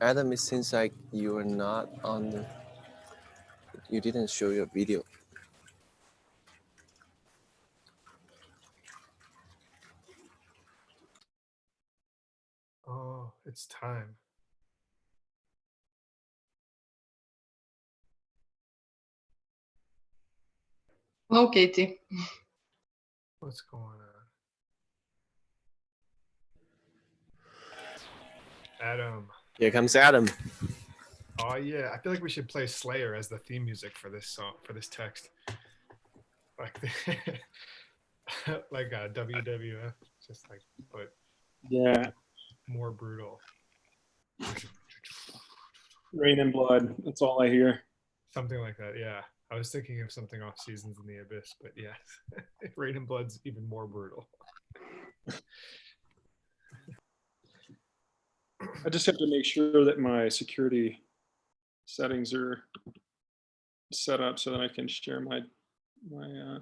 Adam, it seems like you are not on the, you didn't show your video. Oh, it's time. Hello, Katie. What's going on? Adam. Here comes Adam. Oh yeah, I feel like we should play Slayer as the theme music for this song, for this text. Like like WWF, just like, but Yeah, more brutal. Rain and Blood. That's all I hear. Something like that, yeah. I was thinking of something off Seasons in the Abyss, but yes, Rain and Blood's even more brutal. I just have to make sure that my security settings are set up so that I can share my my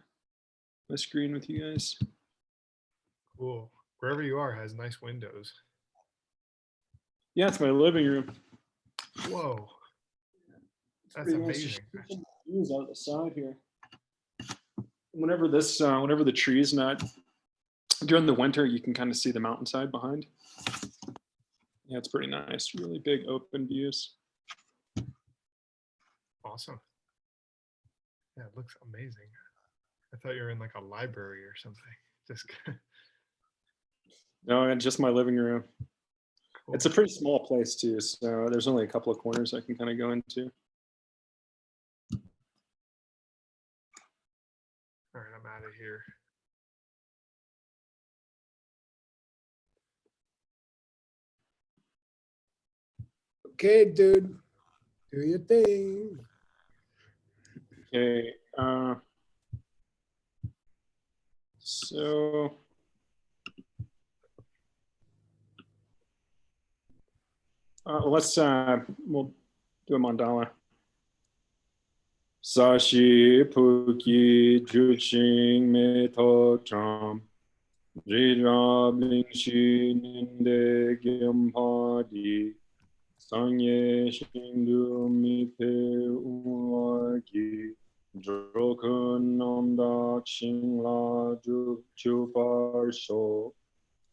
screen with you guys. Cool. Wherever you are has nice windows. Yeah, it's my living room. Whoa, that's Pretty nice. amazing. Views out the side here. Whenever the tree's not during the winter, you can kind of see the mountainside behind. Yeah, it's pretty nice. Really big open views. Awesome. Yeah, it looks amazing. I thought you were in like a library or something. Just No, and just my living room. cool. It's a pretty small place too, so there's only a couple of corners I can kind of go into. All right, I'm out of here. Okay, dude, do your thing. Okay, so let's we'll do a mandala. Sashi puki juching me tokram Rirabling shi ninde gyamhadi Sangye shindu mi pe uwagi Drokun namdak shingla chuparsho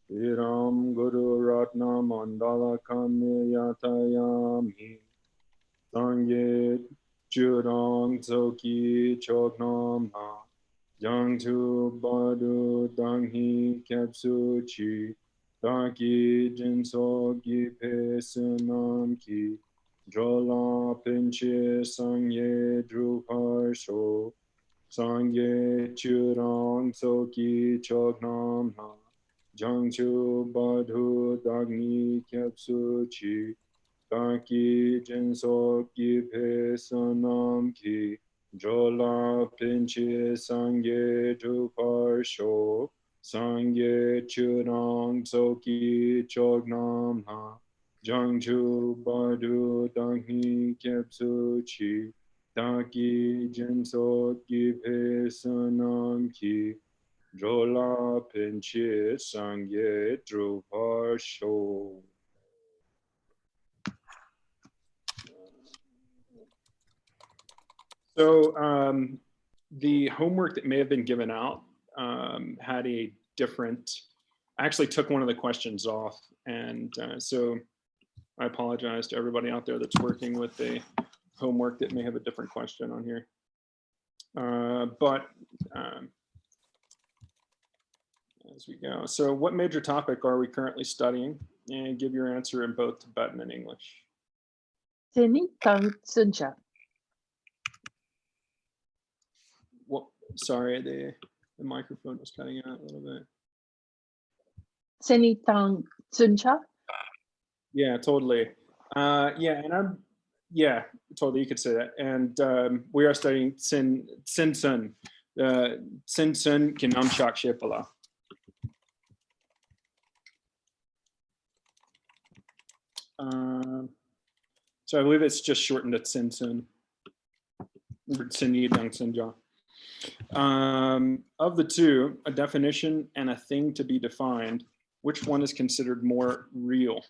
Iram Guru Ratna Mandala Kamyatayami Sangye Jurong Tsoki Chognam Na Yang Tu Badu Danghi Kapsu Chi Daki Jinso Gi Pe Sunam Ki Jola Pinche Sangye Drupar Sho Sangye Churong Tsoki Chognam Na Jangchu Badhu Dagni Kyapsu Chi Daki Jinso Ki Pe Sonam Ki Jola Pinchi Sangye Drupar Sho Sangye Churang Tsoki Chognam Ha Jangchu Badhu Dagni Kyapsu Chi Daki Jinso Ki Pe Sonam Ki Jola Pinchi Sangye Drupar Sho. So the homework that may have been given out had a different, I actually took one of the questions off. And so I apologize to everybody out there that's working with the homework that may have a different question on here. But as we go, so what major topic are we currently studying? And give your answer in both Tibetan and English. Seni Tangsuncha. What? Sorry, the microphone was cutting out a little bit. Seni Tangsuncha. Yeah, totally. Yeah, and yeah, totally. You could say that. And we are studying Sin Sun Kinamshak Shepala. So I believe it's just shortened to Sin Sun. Sin Yidang Sinja. Of the two, a definition and a thing to be defined, which one is considered more real?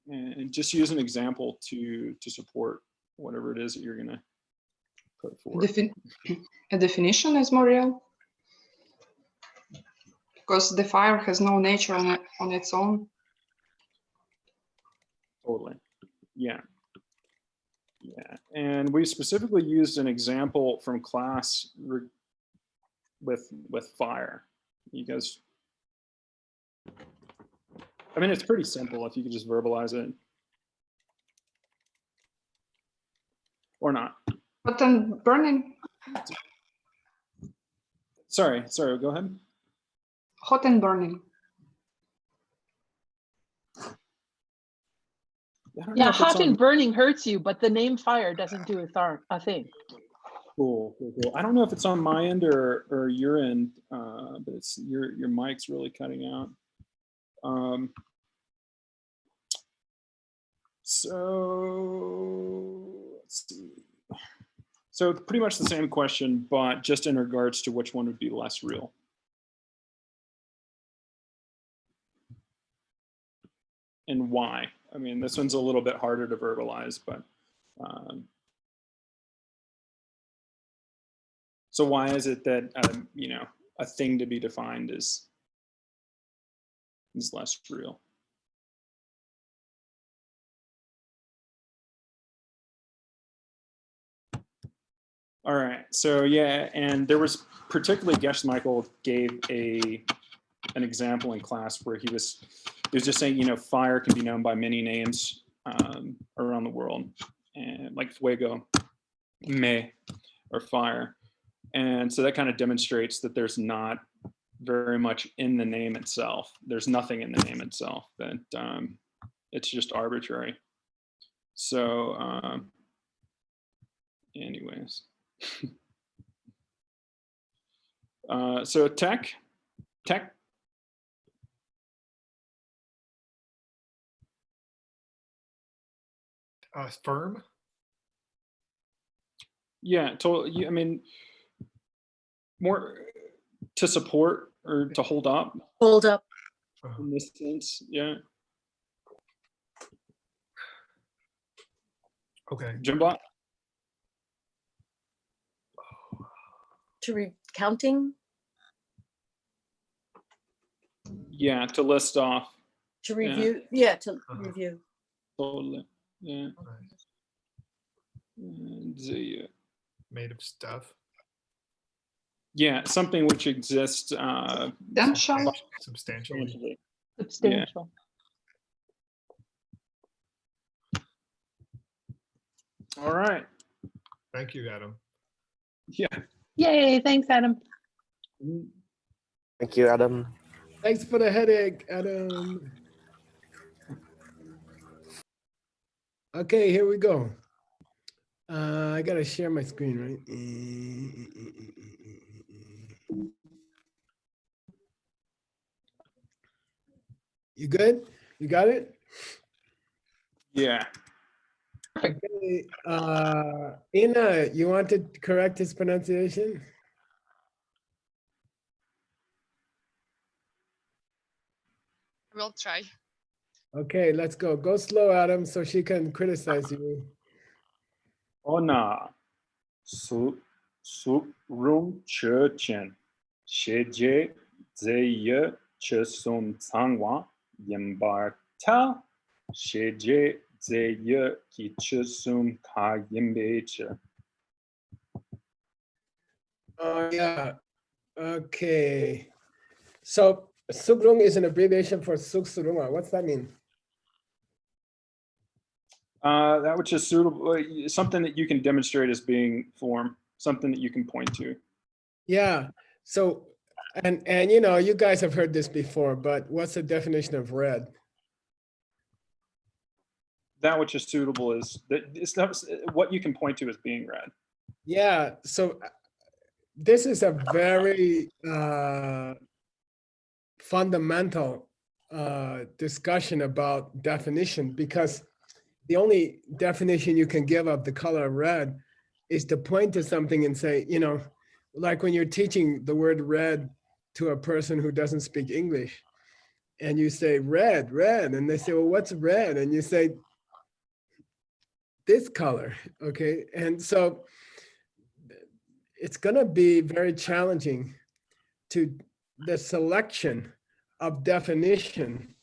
and just use an example to support whatever it is that you're going to put forward. A definition is more real because the fire has no nature on its own. Totally. Yeah. Yeah. And we specifically used an example from class with fire. You guys, I mean, it's pretty simple if you could just verbalize it. Or not. But then burning, Sorry, go ahead. hot and burning. I don't know Yeah, if it's hot and on- burning hurts you, but the name fire doesn't do a thing. Cool. I don't know if it's on my end or your end, but it's your mic's really cutting out. So let's see. So pretty much the same question, but just in regards to which one would be less real. And why? I mean, this one's a little bit harder to verbalize, but so why is it that a thing to be defined is less real? All right, so yeah, and there was particularly Michael gave an example in class where he was just saying, fire can be known by many names around the world, and like fuego, me, or fire. And so that kind of demonstrates that there's not very much in the name itself. There's nothing in the name itself, that it's just arbitrary. So anyways. So tech. Firm. Yeah, totally. I mean, more to support or to hold up. Hold up. In this sense, yeah. Okay. Jimbot. To counting, Yeah, to list off. to review. Yeah, to Uh-huh. review. Totally. Yeah. Nice. And the, Made of stuff. yeah, something which exists Potential. Substantially. substantially. Substantial. All right. Thank you, Adam. Yeah. Yay, thanks, Adam. Thank you, Adam. Thanks for the headache, Adam. Okay, here we go. I gotta share my screen, right? You good? You got it? Yeah. Okay. Ina, you want to correct his pronunciation? We'll try. Okay, let's go. Go slow, Adam, so she can criticize you. Ona su rum chen sheje zeye chesum tsangwa yembarta sheje zeye ki chesum ka yembeche. Oh, yeah. Okay. So Sugrung is an abbreviation for Suksurunga. What's that mean? That which is suitable, something that you can demonstrate as being form, something that you can point to. Yeah. So, and you guys have heard this before, but what's the definition of red? That which is suitable is that it's not what you can point to as being red. Yeah. So this is a very fundamental discussion about definition, because the only definition you can give of the color red is to point to something and say, like when you're teaching the word red to a person who doesn't speak English, and you say red, red, and they say, well, what's red? And you say, this color, okay? And so it's gonna be very challenging to the selection of definition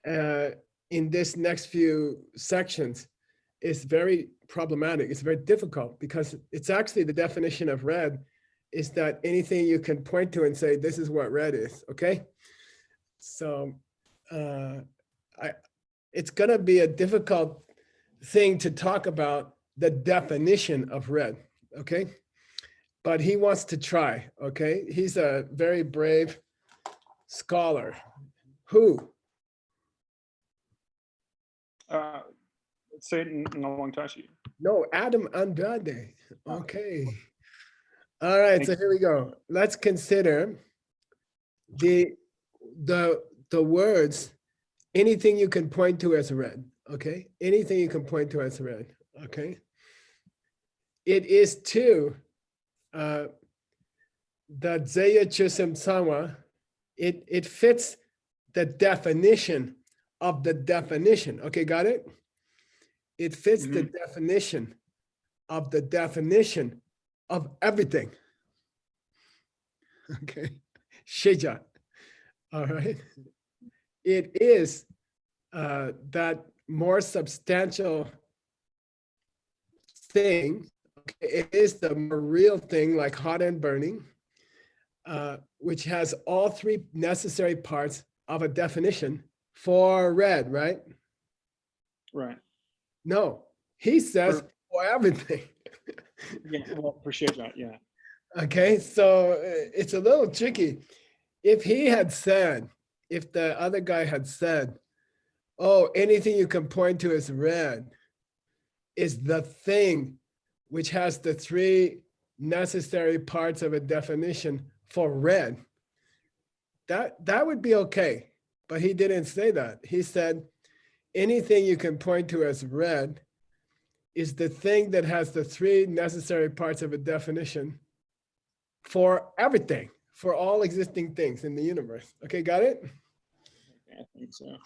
in this next few sections is very problematic. It's very difficult because it's actually the definition of red is that anything you can point to and say, this is what red is, okay? So it's gonna be a difficult thing to talk about the definition of red, okay? But he wants to try, okay? He's a very brave scholar. Who? Say it in Nalwangtashi. No, Adam Andrade. Okay. All right, so here we go. Let's consider the words, anything you can point to as red, okay? Anything you can point to as red, okay? It is to the Zeya Chusim Sawa, it fits the definition of the definition. Okay, got it? It fits the definition of the definition of everything. Okay, Sheja. All right. It is that more substantial thing. Okay, it is the more real thing, like hot and burning, which has all three necessary parts of a definition for red, right? Right. No, he says for everything. Yeah, well, appreciate that, yeah. Okay, so it's a little tricky. If he had said, if the other guy had said, oh, anything you can point to as red is the thing which has the three necessary parts of a definition for red, that would be okay. But he didn't say that. He said, anything you can point to as red is the thing that has the three necessary parts of a definition for everything, for all existing things in the universe. Okay, got it? I think so.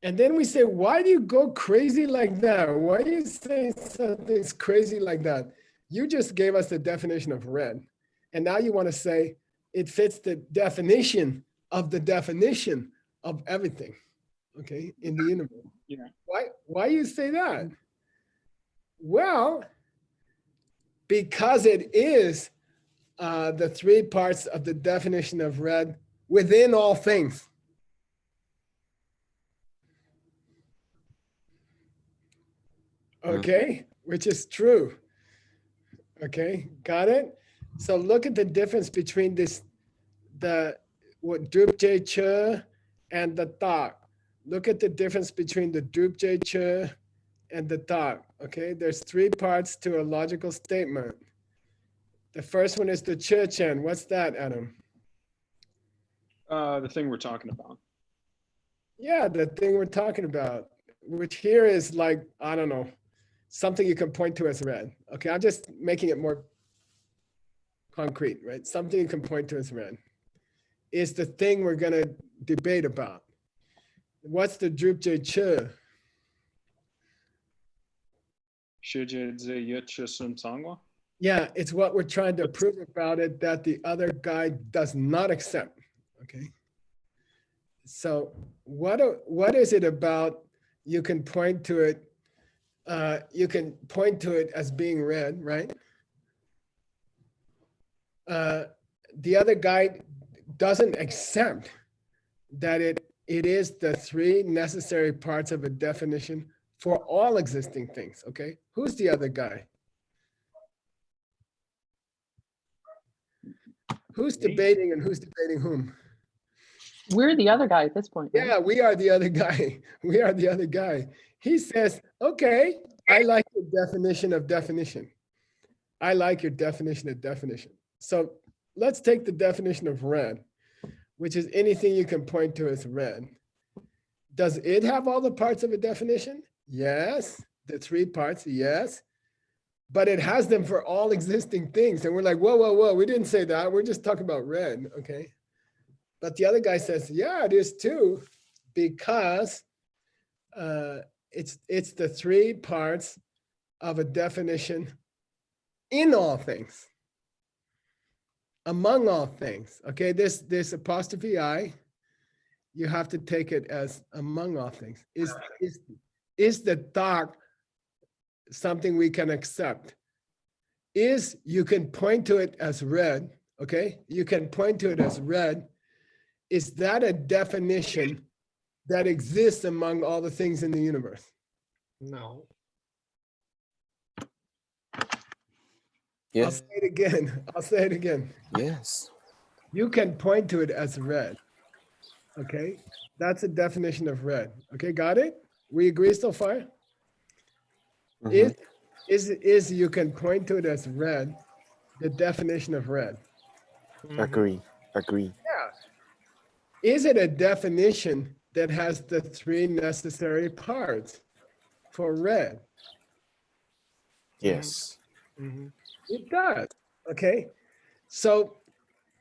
And then we say, why do you go crazy like that? Why do you say something's crazy like that? You just gave us the definition of red. And now you want to say it fits the definition of everything, okay, in the universe. Yeah. Why you say that? Well, because it is the three parts of the definition of red within all things. Okay, which is true. Okay, got it? So look at the difference between this, what Drupje Che and the thought. Look at the difference between the Drupje Che and the thought. Okay, there's three parts to a logical statement. The first one is the Che Chen. What's that, Adam? The thing we're talking about. Yeah, the thing we're talking about, which here is like, I don't know, something you can point to as red. Okay, I'm just making it more concrete, right? Something you can point to as red is the thing we're gonna debate about. What's the Drupje Che? Yeah, it's what we're trying to prove about it that the other guy does not accept, okay? So what is it about you can point to it, as being red, right? The other guy doesn't accept that it is the three necessary parts of a definition for all existing things, okay? Who's the other guy? Who's debating and who's debating whom? We're the other guy at this point. right? Yeah, we are the other guy. We are the other guy. He says, okay, I like your definition of definition. I like your definition of definition. So let's take the definition of red, which is anything you can point to as red. Does it have all the parts of a definition? Yes. The three parts, yes. but it has them for all existing things. And we're like, whoa, whoa, whoa, we didn't say that. We're just talking about red, okay? But the other guy says, yeah, it is too, because it's the three parts of a definition in all things, among all things, okay? This apostrophe I, you have to take it as among all things. Is the thought something we can accept? Is you can point to it as red, okay? You can point to it as red. Is that a definition that exists among all the things in the universe? No. I'll Yes. say it again. I'll say it again. Yes. You can point to it as red, okay? That's a definition of red. Okay, got it? We agree so far? Mhm. Is you can point to it as red, the definition of red. Agree. Agree. Is it a definition that has the three necessary parts for red? Yes. Mhm. It does, okay? So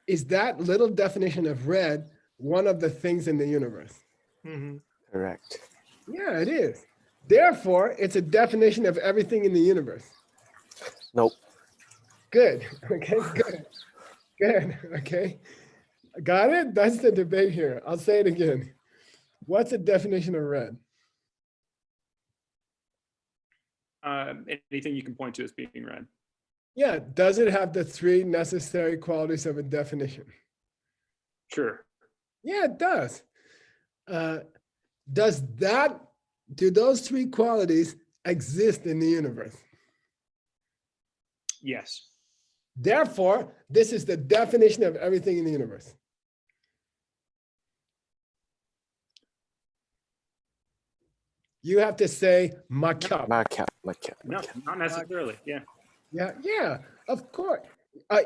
is that little definition of red one of the things in the universe? Mhm. Correct. Yeah, it is. Therefore, it's a definition of everything in the universe. Nope. Good, okay, good, good, okay. Got it? That's the debate here. I'll say it again. What's the definition of red? Anything you can point to as being red. Yeah, does it have the three necessary qualities of a definition? Sure. Yeah, it does. Do those three qualities exist in the universe? Yes. Therefore, this is the definition of everything in the universe. You have to say makya. Macap. No, not necessarily. Yeah. Yeah, of course.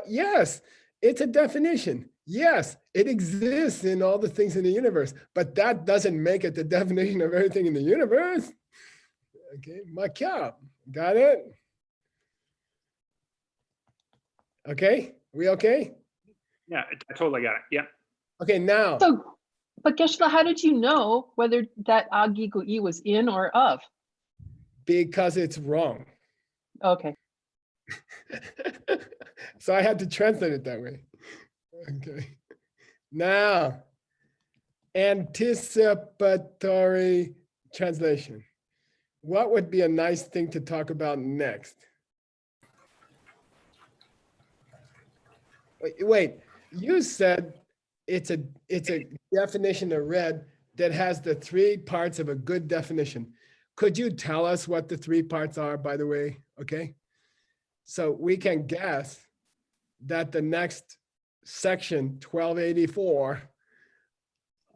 Yes, it's a definition. Yes, it exists in all the things in the universe, but that doesn't make it the definition of everything in the universe. Okay, makya. Got it? Okay, we okay? Yeah, I totally got it. Yeah. Okay, now, So, but Geshe-la, how did you know whether that agigu was in or of? because it's wrong. Okay. So I had to translate it that way. Okay. Now, anticipatory translation. What would be a nice thing to talk about next? Wait, you said it's a definition of red that has the three parts of a good definition. Could you tell us what the three parts are, by the way? Okay. So we can guess that the next section, 1284,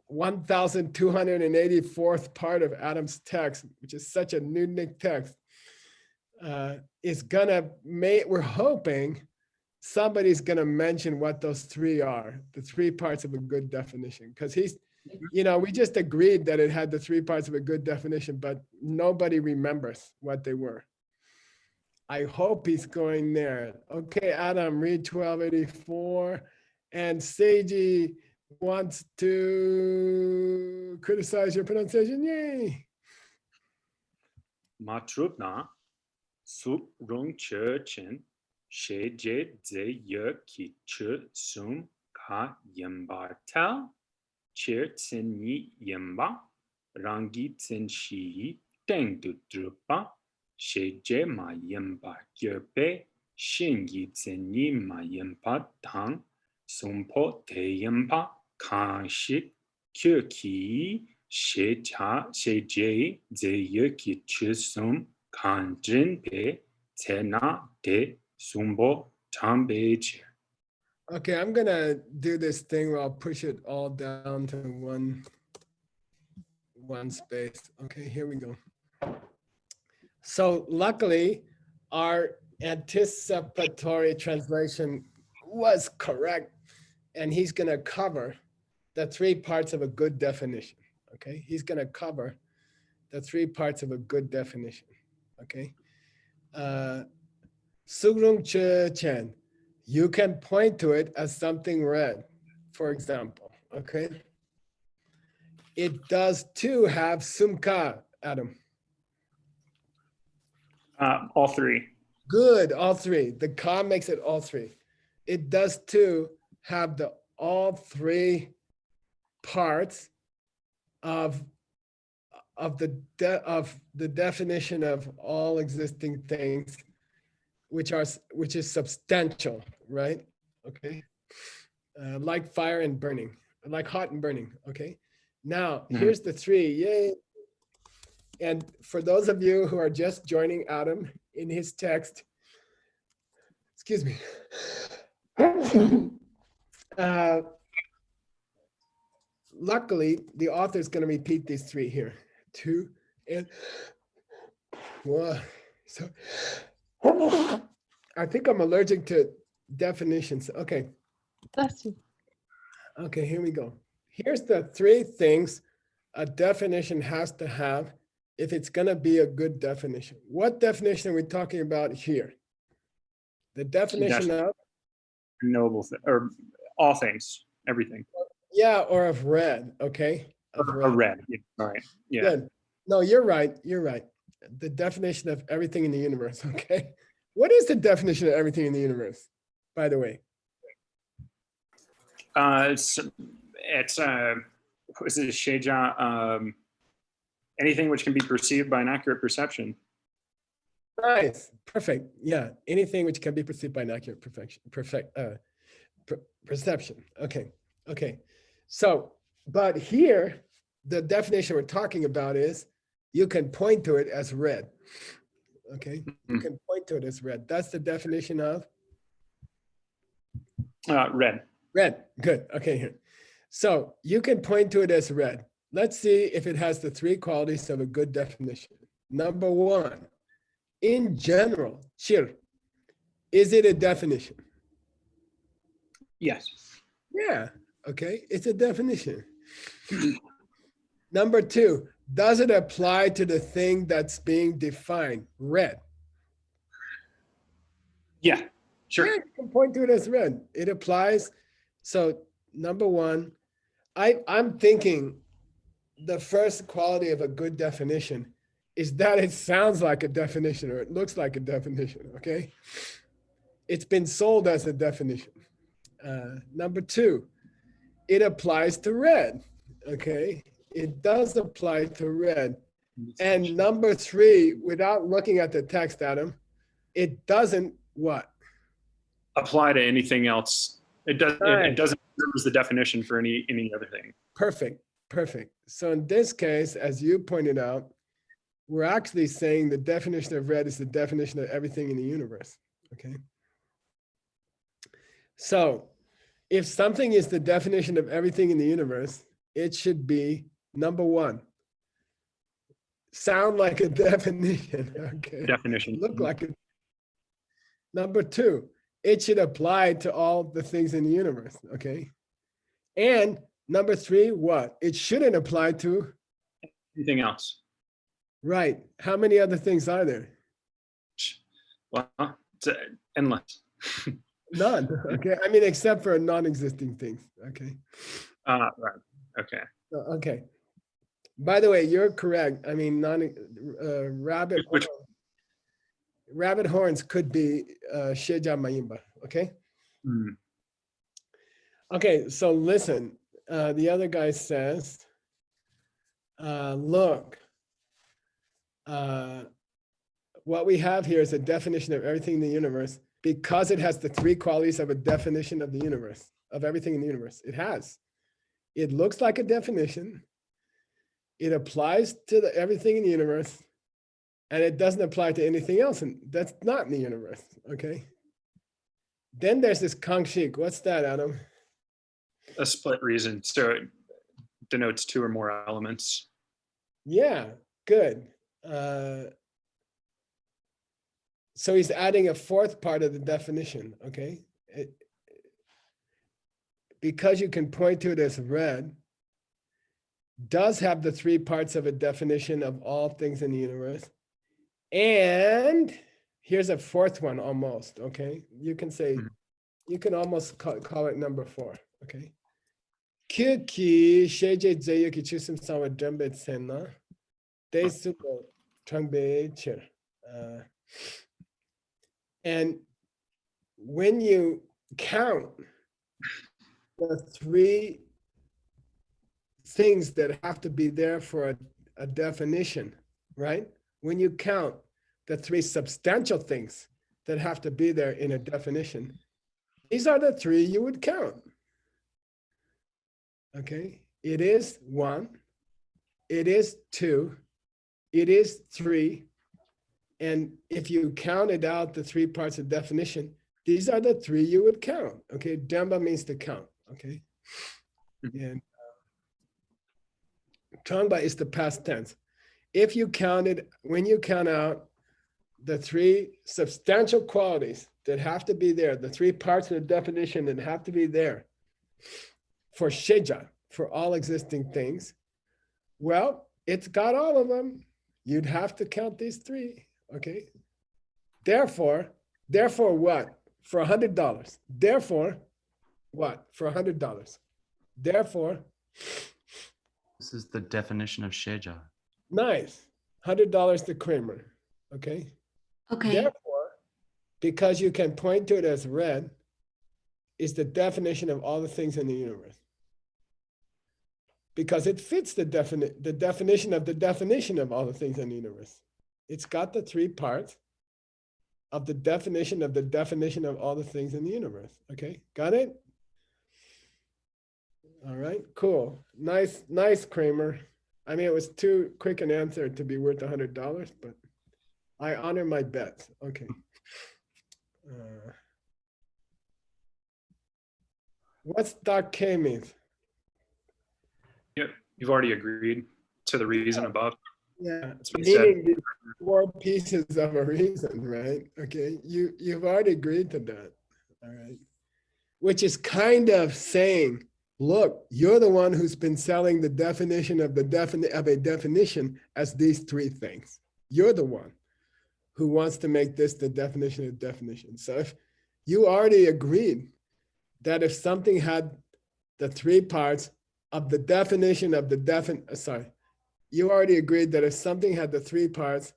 1284th part of Adam's text, which is such a nudnik text, is gonna we're hoping somebody's gonna mention what those three are, the three parts of a good definition. Because we just agreed that it had the three parts of a good definition, but nobody remembers what they were. I hope he's going there. Okay, Adam, read 1284. And Seiji wants to criticize your pronunciation. Yay. Matrubna sup rung che chen she je ze ye ki che sum ka yemba tel che tsin ni yemba rangi tsin shi teng du drupa she je ma yemba gyepe shingi tsin ni ma yempa tang sumpo te yempa kan shik kyo ki she je ze ye ki che sum kan jin pe tena de sumbo tambe che. Okay, I'm gonna do this thing where I'll push it all down to one space. Okay, here we go. So luckily, our anticipatory translation was correct, and he's gonna cover the three parts of a good definition. Okay, he's gonna cover the three parts of a good definition. Okay. Sugrung che chen. You can point to it as something red, for example, okay? It does too have sumka, Adam. All three. Good, all three. The ka makes it all three. It does too have the all three parts of the definition of all existing things, which is substantial, right? Okay, like fire and burning, like hot and burning. Okay, now here's the three. Yay! And for those of you who are just joining Adam in his text, excuse me. Luckily, the author is going to repeat these three here. 2 and 1. So I think I'm allergic to definitions. Okay. Bless you. Okay, here we go. Here's the three things a definition has to have if it's going to be a good definition. What definition are we talking about here? The definition of? Knowable or all things, everything. Yeah, or of red, okay? Of Or red. Yeah. All right. Yeah. Good. No, you're right. You're right. The definition of everything in the universe, okay? What is the definition of everything in the universe, by the way? It's what is it, Sheja? Anything which can be perceived by an accurate perception. Nice. Perfect. Yeah. Anything which can be perceived by an accurate perception. Okay. Okay. So, but here, the definition we're talking about is you can point to it as red. Okay. You can point to it as red. That's the definition of? Red. Red. Good. Okay. Here. So you can point to it as red. Let's see if it has the three qualities of a good definition. Number one, in general, chir, is it a definition? Yes. Yeah. Okay. It's a definition. Number two, does it apply to the thing that's being defined? Red. Yeah. Sure. Yeah, you can point to it as red. It applies. So number one, I'm thinking the first quality of a good definition is that it sounds like a definition or it looks like a definition, okay? It's been sold as a definition. Number two, it applies to red, okay? It does apply to red. And number three, without looking at the text, Adam, it doesn't what? Apply to anything else. It does. Right. It doesn't serve as the definition for any other thing. Perfect. Perfect. So in this case, as you pointed out, we're actually saying the definition of red is the definition of everything in the universe. Okay. So if something is the definition of everything in the universe, it should be number one, sound like a definition. Okay. Definition. Look like it. Number two, it should apply to all the things in the universe. Okay. And number three, what? It shouldn't apply to Anything else? right. How many other things are there? Well, it's endless. None. Okay. I mean, except for non-existing things. Okay. Right. Okay. Okay. By the way, you're correct. I mean, rabbit horns could be Sheja Mayimba. Okay. Hmm. Okay. So listen, the other guy says, look, what we have here is a definition of everything in the universe because it has the three qualities of a definition of the universe, of everything in the universe. It has. It looks like a definition. It applies to everything in the universe, and it doesn't apply to anything else, and that's not in the universe, okay? Then there's this kangshik. What's that, Adam? A split reason. So it denotes two or more elements. Yeah, good. So he's adding a fourth part of the definition, okay? Because you can point to it as red, does have the three parts of a definition of all things in the universe, and Here's a fourth one almost, okay? You can say, Mhm. you can almost call it number 4, okay? Kyuki sheje zeyuki chusim sawa drumbe tsena. Desubo trangbe chir. And when you count the 3 things that have to be there for a definition, right? When you count the 3 substantial things that have to be there in a definition, these are the 3 you would count. Okay, it is 1, it is 2, it is 3, and if you counted out the 3 parts of definition, these are the 3 you would count. Okay, Demba means to count. Okay, and Tongba is the past tense. If you counted, when you count out the 3 substantial qualities that have to be there, the 3 parts of the definition that have to be there for sheja, for all existing things, well, it's got all of them. You'd have to count these 3, okay? Therefore what? For $100. Therefore, what? For $100. Therefore, This is the definition of sheja. nice. $100 to Kramer, okay? Okay. Therefore, because you can point to it as red, is the definition of all the things in the universe. Because it fits the definition of the definition of all the things in the universe. It's got the 3 parts of the definition of the definition of all the things in the universe. Okay, got it? All right, cool. Nice, Kramer. I mean, it was too quick an answer to be worth $100, but I honor my bets. Okay. What's Doc K means? Yep, you've already agreed to the reason above. Yeah, It's been said. meaning the 4 pieces of a reason, right? Okay, you've already agreed to that. All right. Which is kind of saying, look, you're the one who's been selling the definition of a definition as these 3 things. You're the one who wants to make this the definition of definition. So if you already agreed that if something had the 3 parts of the definition of the you already agreed that if something had the 3 parts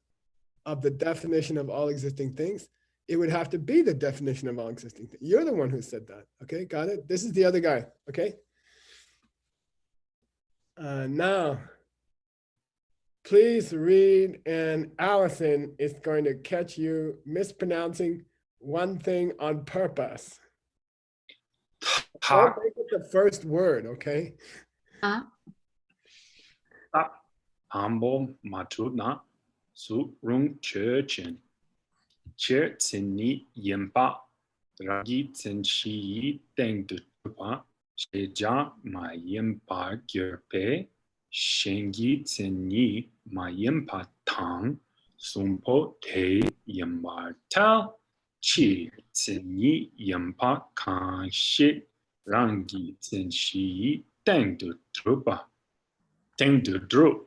of the definition of all existing things, it would have to be the definition of all existing things. You're the one who said that. Okay, got it? This is the other guy. Okay. Now, please read, and Allison is going to catch you mispronouncing one thing on purpose. Don't make it the first word, okay? Ambo matuna su rung chechen. Che tsini yempa. Ragi tsenshi teng de tupa. Sheja ma yempa gyurpe. Shengi tsini ma yempa tang. Sumpo te yemar tal. Chi tsini yempa kan shit. Rangi tsenshi teng de tupa. Teng de drup.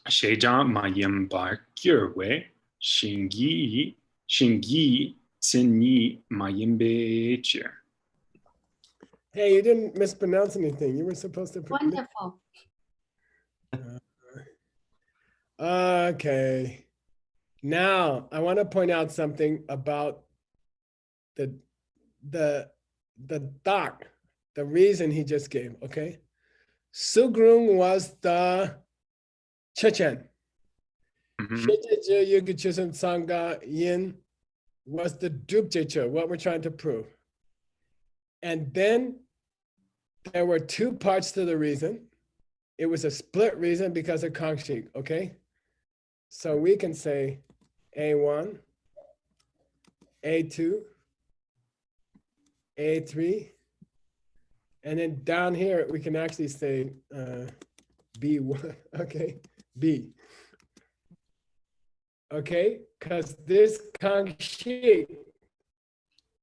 Sheja mayem bar kyurwe, shingi tsini mayembe cheer. Hey, you didn't mispronounce anything. You were supposed to. Wonderful. Okay. Now, I want to point out something about the doc, the reason he just gave, okay? Sugrung was the Chechen. Sanga Yin was the Drupjecha, what we're trying to prove. And then there were 2 parts to the reason. It was a split reason because of Kangshik, okay? So we can say A1, A2, A3, and then down here we can actually say B1, okay? B. Okay, because this Kangshik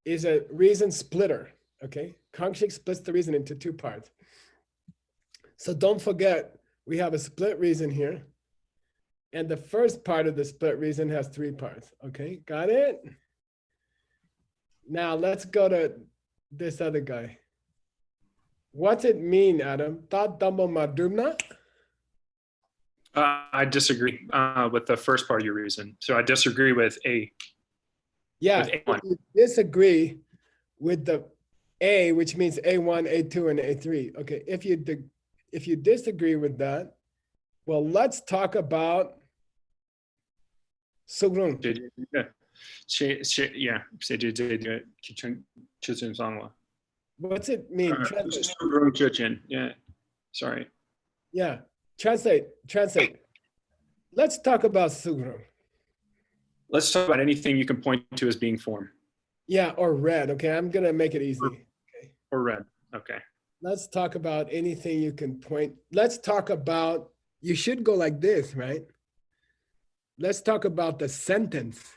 is a reason splitter, okay? Kangshik splits the reason into 2 parts. So don't forget, we have a split reason here, And the first part of the split reason has 3 parts. Okay, got it? Now let's go to this other guy. What's it mean, Adam? Ta tambo madumna? I disagree with the first part of your reason. So I disagree with A. Yeah, With A1. if you disagree with the A, which means A1, A2, and A3. Okay, if you disagree with that, well, let's talk about Sugrun. Yeah. What's it mean? Translate. Yeah. Sorry. Yeah, translate. Let's talk about Sugrun. Let's talk about anything you can point to as being form Yeah, or red. Okay, I'm gonna make it easy. or red. Okay. Let's talk about anything you can point. Let's talk about, you should go like this, right? Let's talk about the sentence.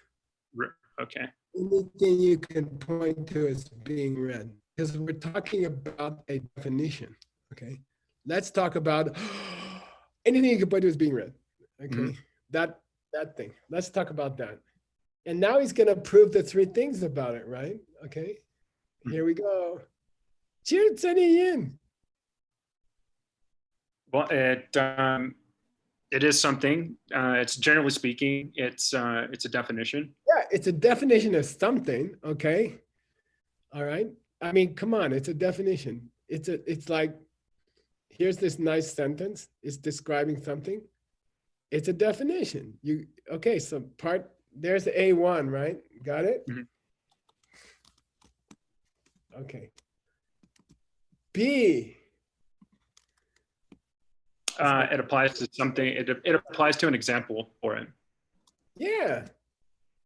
Okay. Anything you can point to as being red, because we're talking about a definition. Okay, let's talk about anything you can point to as being red. Okay, that thing. Let's talk about that. And now he's gonna prove the 3 things about it, right? Okay, here we go. Cheers, Yin. Well, it is something. It's generally speaking, it's a definition. Yeah, it's a definition of something. Okay, all right. I mean, come on, it's a definition. It's like, here's this nice sentence. It's describing something. It's a definition. Okay, so there's A1, right? Got it? Okay. B. It applies to something. It applies to an example for it. Yeah,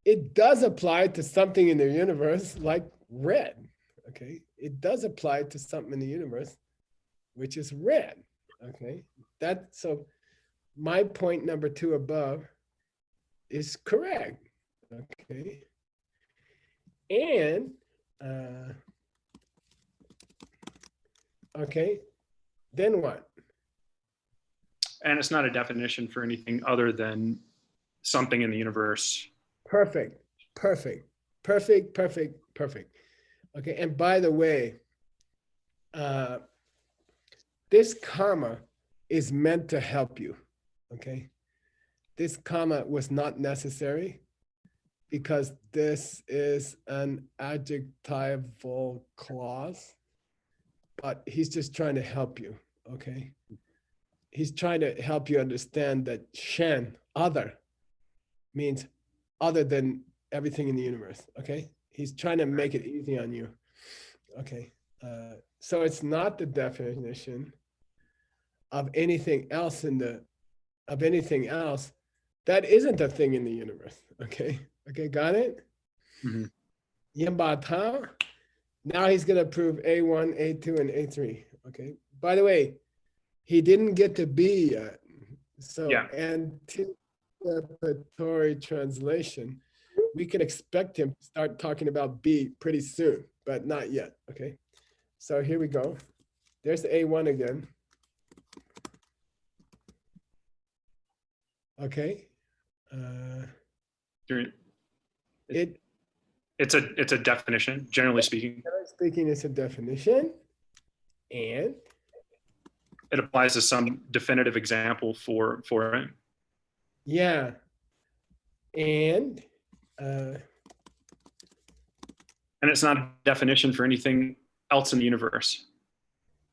it does apply to something in the universe like red. Okay, it does apply to something in the universe, which is red. Okay, so my point number 2 above is correct. Okay, and okay, then what? And it's not a definition for anything other than something in the universe. Perfect. Okay, and by the way, this comma is meant to help you, okay? This comma was not necessary because this is an adjectival clause, but he's just trying to help you, okay? He's trying to help you understand that Shen, other, means other than everything in the universe, okay? He's trying to make it easy on you, okay? So it's not the definition of anything else that isn't a thing in the universe, okay? Okay, got it? Yamba Tao. Now he's gonna prove A1, A2, and A3, okay? By the way, he didn't get to B yet. So, Yeah. anticipatory translation, we can expect him to start talking about B pretty soon, but not yet, okay? So here we go. There's A1 again. Okay. It's a definition, generally speaking. Generally speaking, it's a definition, and it applies to some definitive example for it. Yeah, and it's not a definition for anything else in the universe.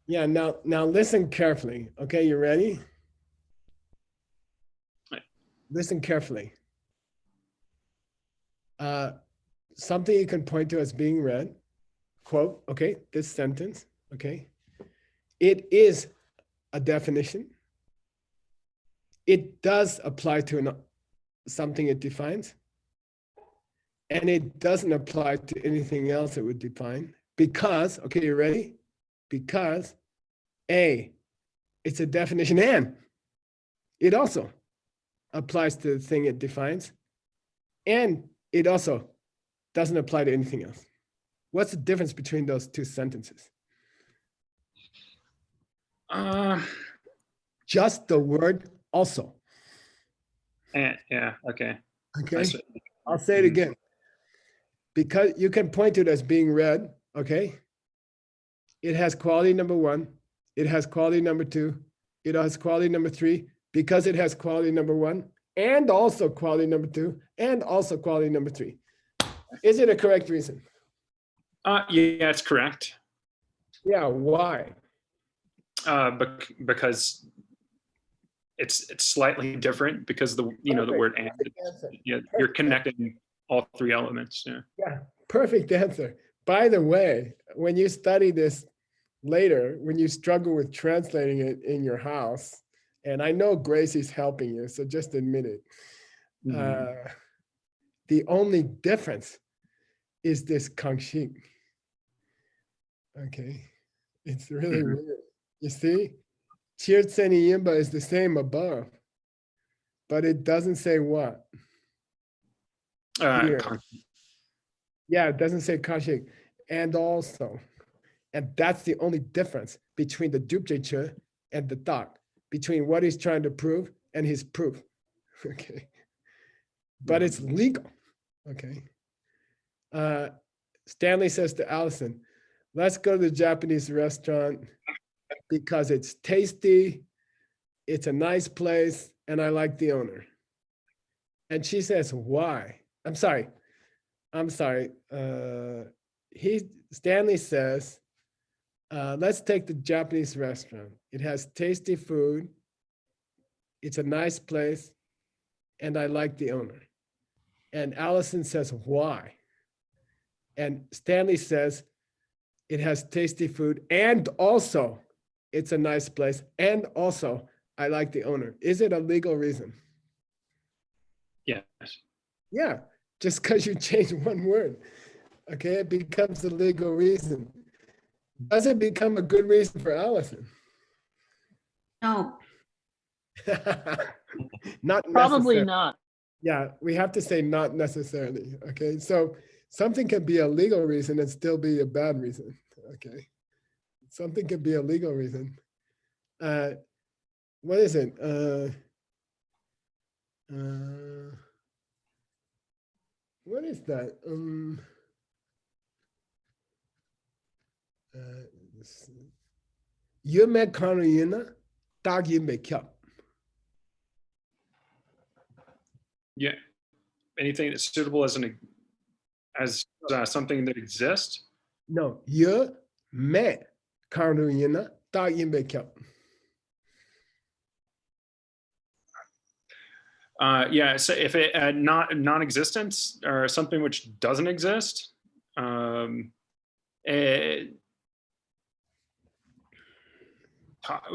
Yeah. Now listen carefully. Okay, you ready? Right. Listen carefully. Something you can point to as being read, quote, okay, this sentence, okay, it is a definition. It does apply to something it defines, and it doesn't apply to anything else it would define because, okay, you ready? Because A, it's a definition, and it also applies to the thing it defines, and it also doesn't apply to anything else. What's the difference between those 2 sentences? Uh, Just the word also. Yeah, okay. Okay, see. I'll say it Mhm. again. Because you can point to it as being red, okay? It has quality number 1, it has quality number 2, it has quality number 3, because it has quality number 1, and also quality number 2, and also quality number 3. Is it a correct reason? Yeah, it's correct. Yeah, why? Because it's slightly different because the word and, Answer. yeah, you're connecting all 3 elements. Yeah. Yeah, perfect answer. By the way, when you study this later, when you struggle with translating it in your house, and I know Gracie's helping you, so just admit it. Mhm. The only difference is this Kangxing. Okay, it's really Mhm. weird. You see, Chirtsen Yimba is the same above, but it doesn't say what. Here. Con- Yeah, it doesn't say Kangxing. And also, and that's the only difference between the Dupjeche and the doc, between what he's trying to prove and his proof. Okay. But it's legal. Okay. Stanley says to Allison, let's go to the Japanese restaurant because it's tasty, it's a nice place, and I like the owner. And she says, why? I'm sorry. Stanley says, let's take the Japanese restaurant. It has tasty food. It's a nice place. And I like the owner. And Allison says, why? And Stanley says, it has tasty food. And also, it's a nice place. And also, I like the owner. Is it a legal reason? Yes. Yeah, just because you change one word. Okay, it becomes a legal reason. Does it become a good reason for Allison? No. Not Probably necessarily. not. Yeah, we have to say not necessarily. Okay, so something can be a legal reason and still be a bad reason. Okay, something can be a legal reason. What is it? What is that? Yume kanuyina dag yimbe kyap. Yeah. Anything that's suitable as something that exists. No, yume kanuyina dag yimbe kyap. Yeah. So if it non-existence or something which doesn't exist,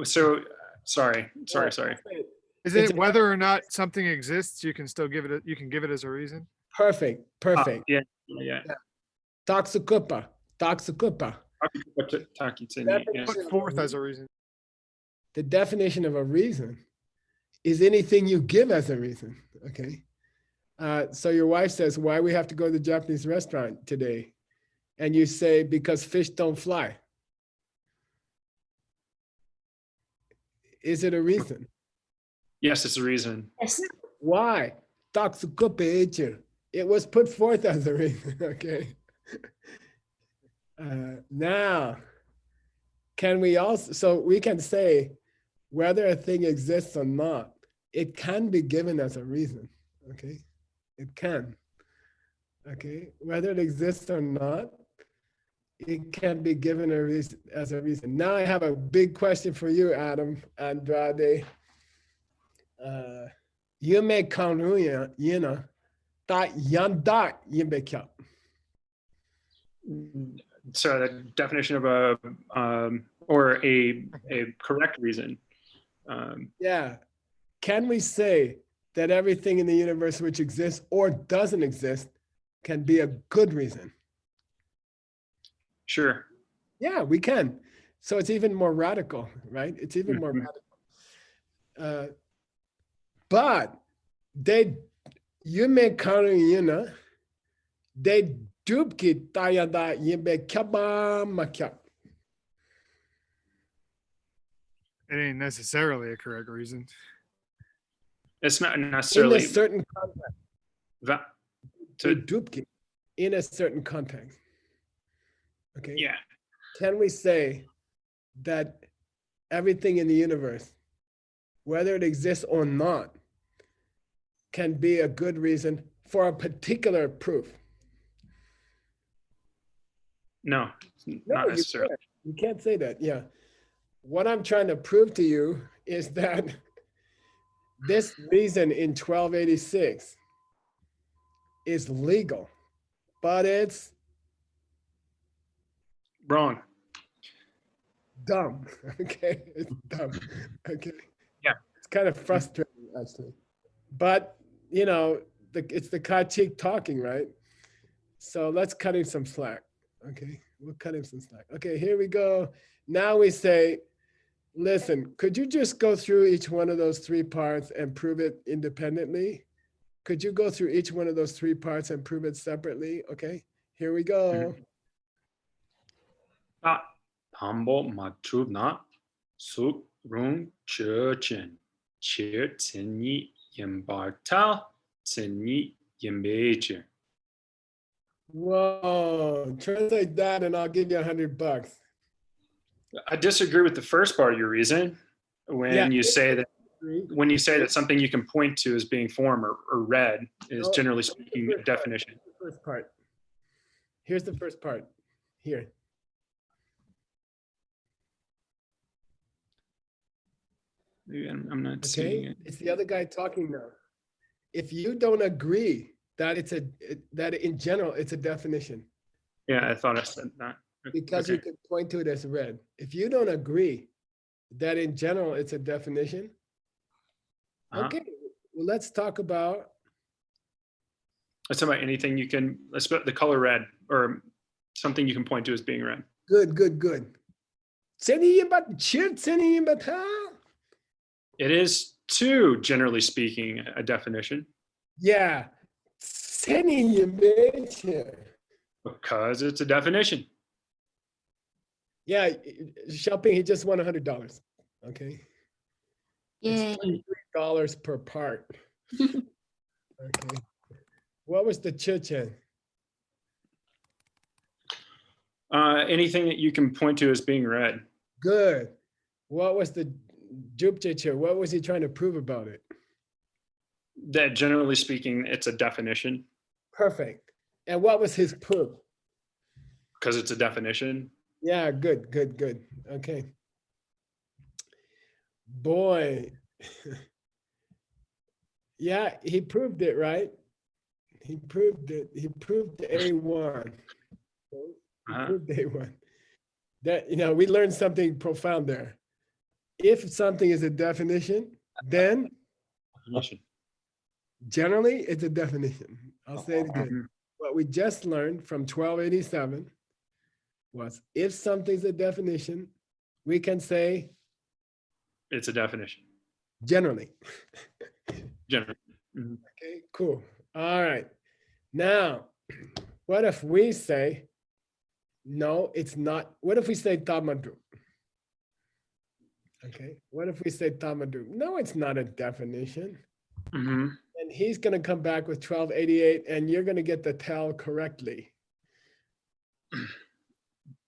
so sorry. Is it whether or not something exists, you can still give it, you can give it as a reason? Perfect. Yeah. Taksukupa. Put forth as a reason. The definition of a reason is anything you give as a reason. Okay. So your wife says, why we have to go to the Japanese restaurant today? And you say, because fish don't fly. Is it a reason? Yes, it's a reason. Yes. Why? It was put forth as a reason. Okay. Now, can we also, so we can say whether a thing exists or not, it can be given as a reason. Okay. It can. Okay. Whether it exists or not, it can be given a reason as a reason. Now I have a big question for you, Adam Andrade. Yume kanuya yina da yanda yimbe kya. So the definition of a correct reason. Yeah. Can we say that everything in the universe which exists or doesn't exist can be a good reason? Sure. Yeah, we can. So it's even more radical, right? It's even more radical. But they, yume kanu yina, they dupki tayada yimbe kyaba makyap. It ain't necessarily a correct reason. It's not In necessarily a certain context. va- A to, duplicate in a certain context. Okay. yeah. Can we say that everything in the universe, whether it exists or not, can be a good reason for a particular proof? No, No, not you necessarily. can't. You can't say that. Yeah. What I'm trying to prove to you is that this reason in 1286 is legal, but it's Wrong. dumb. Okay. It's dumb. Okay. Yeah. It's kind of frustrating, actually. But, you know, it's the Kachik talking, right? So let's cut him some slack. Okay. We'll cut him some slack. Okay. Here we go. Now we say, listen, could you just go through each one of those three parts and prove it independently? Could you go through each one of those three parts and prove it separately? Okay. Here we go. Humble matuna su rung churchen cheer tini yimbartal tini yimbeche. Whoa, translate that and I'll give you $100. I disagree with the first part of your reason when Yeah. you say that something you can point to as being form or red is No, generally speaking a definition. First part. Here's the first part. Here. Maybe I'm not seeing Okay. it. It's the other guy talking now. If you don't agree that that in general it's a definition, Yeah, I thought I said that. because you can point to it as red. If you don't agree that in general it's a definition, okay, well, let's talk about. Let's talk about anything you can, let's put the color red or something you can point to as being red. Good. It is too, generally speaking, a definition Yeah. because it's a definition. Yeah, shopping, he just won $100. Okay. Yay. $23 per part. Okay. What was the Chechen? Anything that you can point to as being red. Good. What was the Jupcheche? What was he trying to prove about it? That generally speaking, it's a definition Perfect. And what was his proof? because it's a definition. Yeah, good. Okay. Boy. Yeah, he proved it, right? He proved it. He proved A1. He Uh-huh. proved A1. That, you know, we learned something profound there. If something is a definition, then Definition. generally it's a definition. I'll say it again. Mhm. What we just learned from 1287 was if something's a definition, we can say It's a definition. generally. Generally. Mhm. Okay, cool. All right. Now, what if we say, no, it's not? What if we say tamadru? Okay, what if we say tamadru? No, it's not a definition. Mhm. And he's going to come back with 1288, and you're going to get the tell correctly.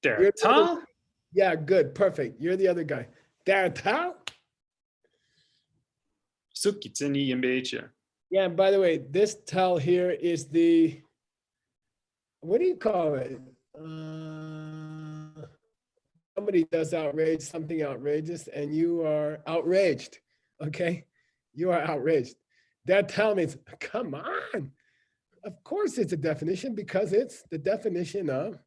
There. You're Tal? Yeah, good, perfect. You're the other guy. There, tell? Sukitsini yembeche. Yeah, and by the way, this tell here is the, what do you call it? Somebody does outrage, something outrageous, and you are outraged. Okay, you are outraged. That tell means, come on. Of course, it's a definition because it's the definition of,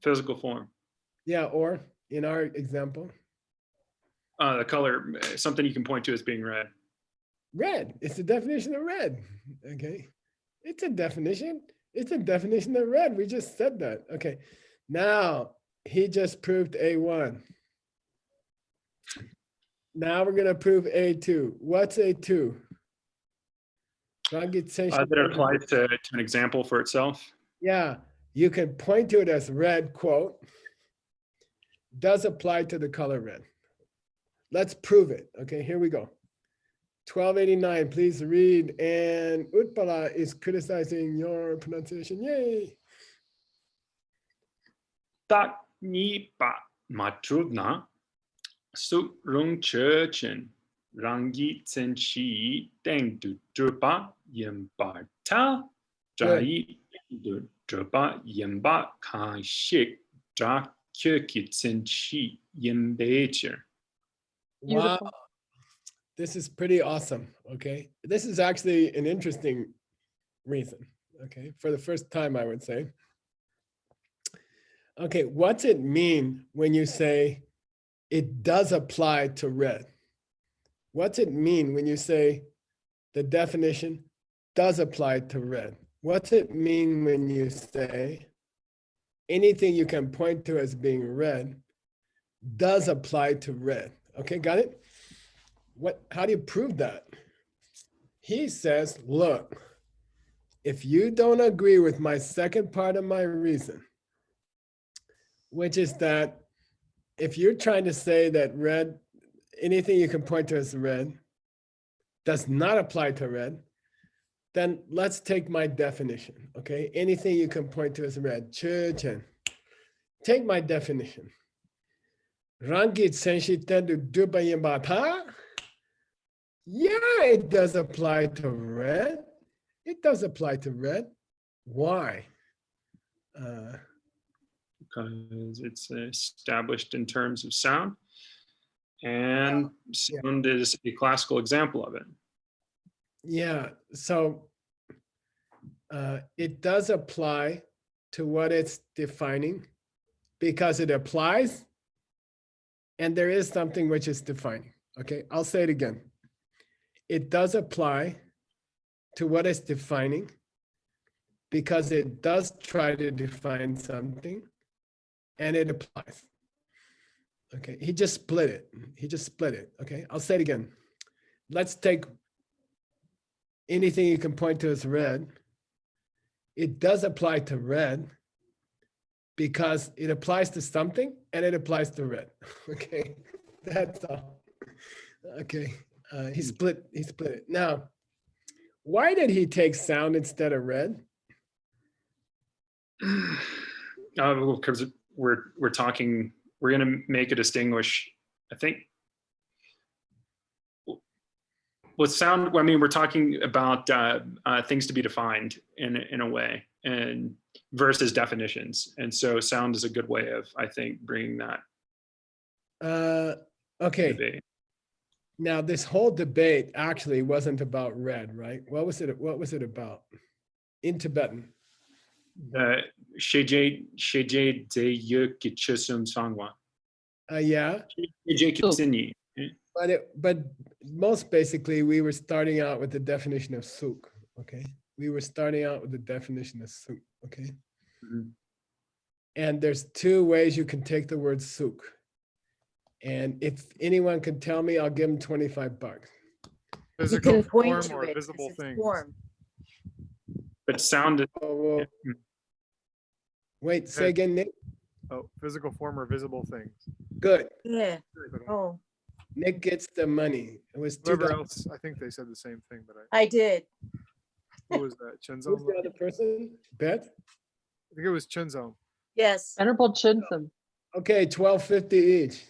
Physical form. yeah, or in our example, The color, something you can point to as being red. red. It's the definition of red. Okay, it's a definition. It's a definition of red. We just said that. Okay, now he just proved A1. Now we're gonna prove A2. What's A2? That it applies to an example for itself. Yeah, you can point to it as red, quote, does apply to the color red. Let's prove it. Okay, here we go. 1289, please read. And Utpala is criticizing your pronunciation. Yay. Tak ni pa ma trudna. Su rung chen rangi tsen shi deng du drupa yemba ta. Jai du drupa yemba kan shik dra kyoki tsen shi yembecher. Wow. Beautiful. This is pretty awesome. Okay. This is actually an interesting reason. Okay. For the first time, I would say. Okay. What's it mean when you say it does apply to red? What's it mean when you say the definition does apply to red? What's it mean when you say anything you can point to as being red does apply to red? Okay, got it? How do you prove that? He says, look, if you don't agree with my second part of my reason, which is that if you're trying to say that red, anything you can point to as red does not apply to red, then let's take my definition, okay? Anything you can point to as red, chen. Take my definition. Rangit senshi tendu dubayim bata. Yeah, it does apply to red. It does apply to red. Why? Because it's established in terms of sound, and sound is a classical example of it. Yeah, so it does apply to what it's defining because it applies and there is something which is defining. Okay, I'll say it again. It does apply to what it's defining because it does try to define something and it applies. Okay, he just split it. He just split it. Okay, I'll say it again. Let's take anything you can point to as red. It does apply to red because it applies to something and it applies to red. Okay, that's all. Okay, he split it. Now, why did he take sound instead of red? Because we're talking, we're going to make a distinguish, I think. With sound, I mean, we're talking about things to be defined in a way, and versus definitions. And so sound is a good way of, I think, bringing that Okay. debate. Now, this whole debate actually wasn't about red, right? What was it? What was it about? In Tibetan. Sheje de yuk chusum sangwa. Yeah. Sheje kitsinyi. But most basically, we were starting out with the definition of suk. Okay, we were starting out with the definition of suk. Okay, and there's two ways you can take the word suk. And if anyone can tell me, I'll give them $25. Physical can point form to or it as visible its things. form. But sound. Oh, well, wait, say again, Nick. Oh, physical form or visible things. Good. Yeah. But Oh, Nick gets the money. It was whoever $2. else, I think they said the same thing, but I did. who was that? Chenzo? Who's the other person? Beth? I think it was Chenzo. Yes. Venerable Chinsum. Okay, $12.50 each.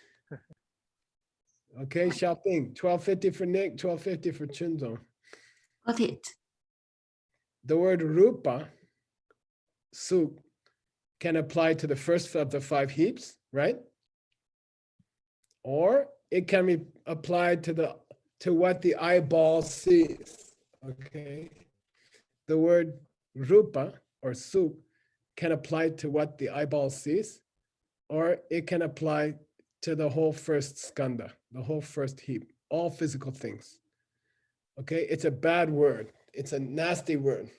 Okay, Xiaoping, $12.50 for Nick, $12.50 for Chunzo. Got it. The word rupa, suk, can apply to the first of the 5 heaps, right? Or it can be applied to what the eyeball sees. Okay. The word rupa or suk can apply to what the eyeball sees, or it can apply to the whole first skanda, the whole first heap, all physical things. Okay, it's a bad word. It's a nasty word.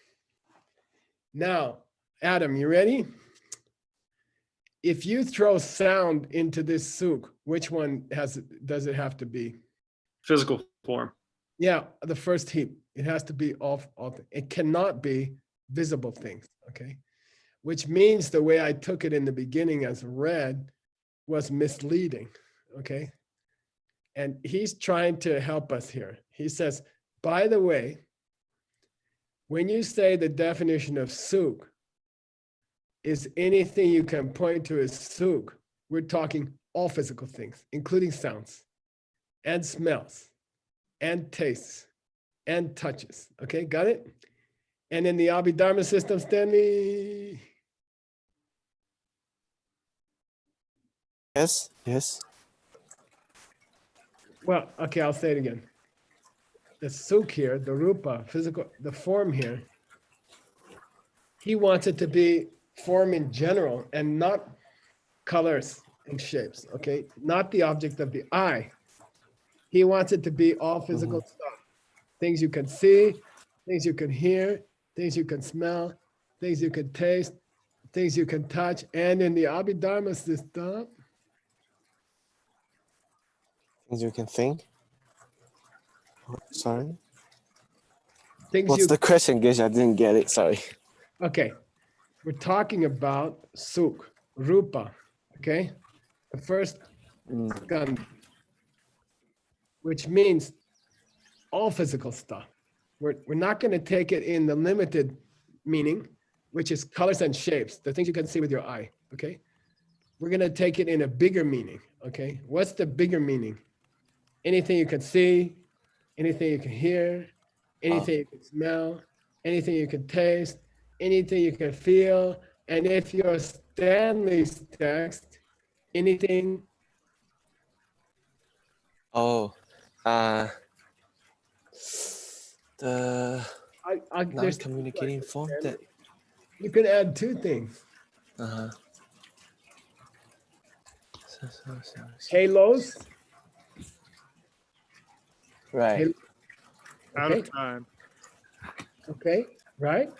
Now, Adam, you ready? If you throw sound into this suk, which one does it have to be? Physical form. Yeah, the first heap. It has to be all it cannot be visible things, okay? Which means the way I took it in the beginning as red was misleading, okay? And he's trying to help us here. He says, by the way, when you say the definition of suk is anything you can point to as suk, we're talking all physical things, including sounds and smells and tastes and touches. Okay, got it? And in the Abhidharma system, Stanley. Yes, yes. Well, okay, I'll say it again. The suk here, the rupa, physical, the form here, he wants it to be form in general and not colors and shapes, okay? Not the object of the eye. He wants it to be all physical stuff. Things you can see, things you can hear, things you can smell, things you can taste, things you can touch. And in the Abhidharma system, Things you can think. Sorry. things What's you, the question, Gish? I didn't get it. Sorry. okay, we're talking about suk, rupa, okay? The first skandha, which means all physical stuff. We're not going to take it in the limited meaning, which is colors and shapes, the things you can see with your eye, okay? We're going to take it in a bigger meaning, okay? What's the bigger meaning? Anything you can see, anything you can hear, anything you can smell, anything you can taste, anything you can feel, and if you're Stanley's text, anything. Oh, the There's non-communicating form that. you can add two things. Uh-huh. Halos. Right. Halo, Out okay, of time. okay, right?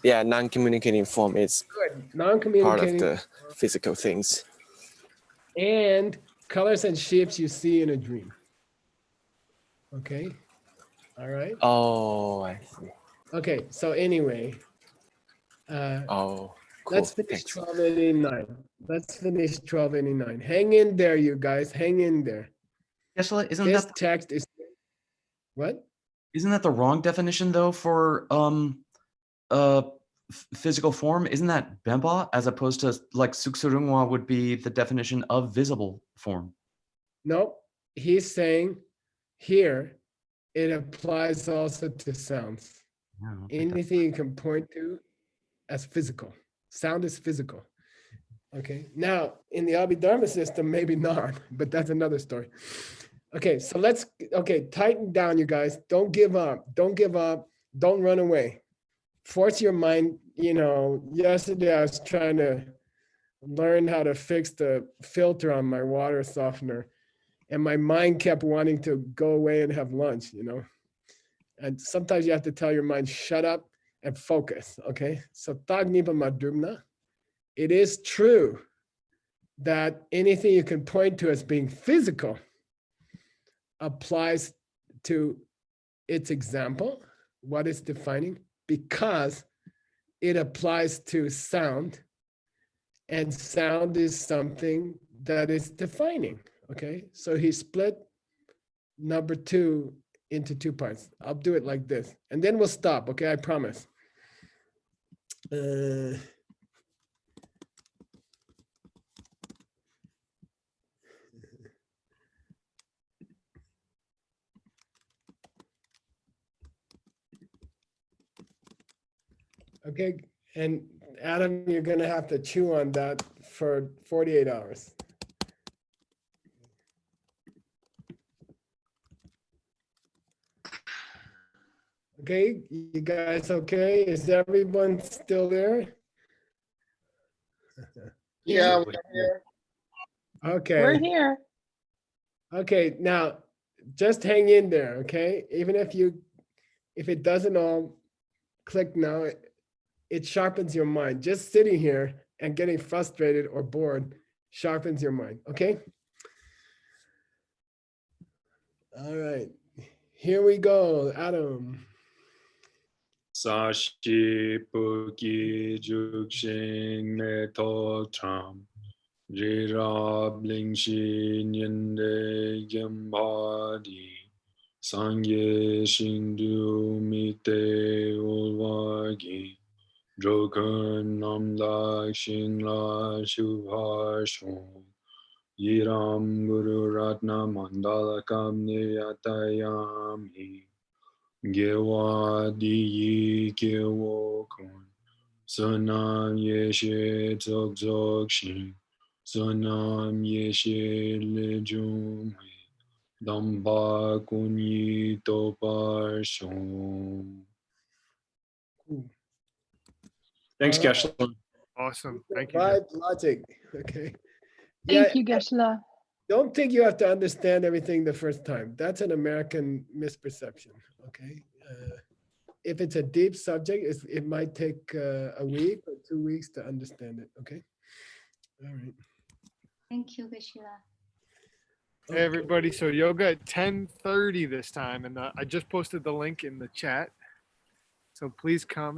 Yeah, non-communicating form is Good. part of Non-communicating the physical things. and colors and shapes you see in a dream. Okay, all right. Oh, I see. Okay, so anyway, Oh, cool. let's finish Thanks. 1289. Let's finish 1289. Hang in there, you guys. Hang in there. Geshe-la, This text is what? isn't that the wrong definition though for physical form? Isn't that Bemba as opposed to like Suksurungwa would be the definition of visible form? No, he's saying here it applies also to sounds. Yeah, I don't think that- Anything you can point to as physical. Sound is physical. Okay, now in the Abhidharma system, maybe not, but that's another story. Okay, so tighten down, you guys. Don't give up. Don't give up. Don't run away. Force your mind. You know, yesterday I was trying to learn how to fix the filter on my water softener, and my mind kept wanting to go away and have lunch, you know. And sometimes you have to tell your mind, shut up and focus, okay? So Tagnipa Madrumna, it is true that anything you can point to as being physical applies to its example, what it's defining, because it applies to sound, and sound is something that is defining, okay? So he split number 2 into 2 parts. I'll do it like this, and then we'll stop, okay? I promise. Okay, and Adam, you're gonna have to chew on that for 48 hours. Okay, you guys okay? Is everyone still there? Yeah, Okay. We're here. Okay, now just hang in there, okay? Even if it doesn't all click now, it sharpens your mind. Just sitting here and getting frustrated or bored sharpens your mind, okay? All right, here we go, Adam. Sashi Puki Jukshin Meto Tram Jirab Lingshi Nyende Gyambadi Sangye Shindu Mite Ulwagi Jogun Namlak Shingla Shubhashon Yiram Guru Ratna Mandala Kamni Yatayami Gewa Di Gewo Kun Sunam Yeshe Zog Zog Shin Sunam Yeshe Lejum Damba Kunyi Topar Shon. Cool. Thanks, All right. Geshe. Awesome. Thank you. Vibe logic. Okay. Thank you, Geshe-la. Don't think you have to understand everything the first time. That's an American misperception. Okay. If it's a deep subject, it might take a week or 2 weeks to understand it. Okay. All right. Thank you, Geshe-la. Hey everybody, so yoga at 10:30 this time, and I just posted the link in the chat. So please come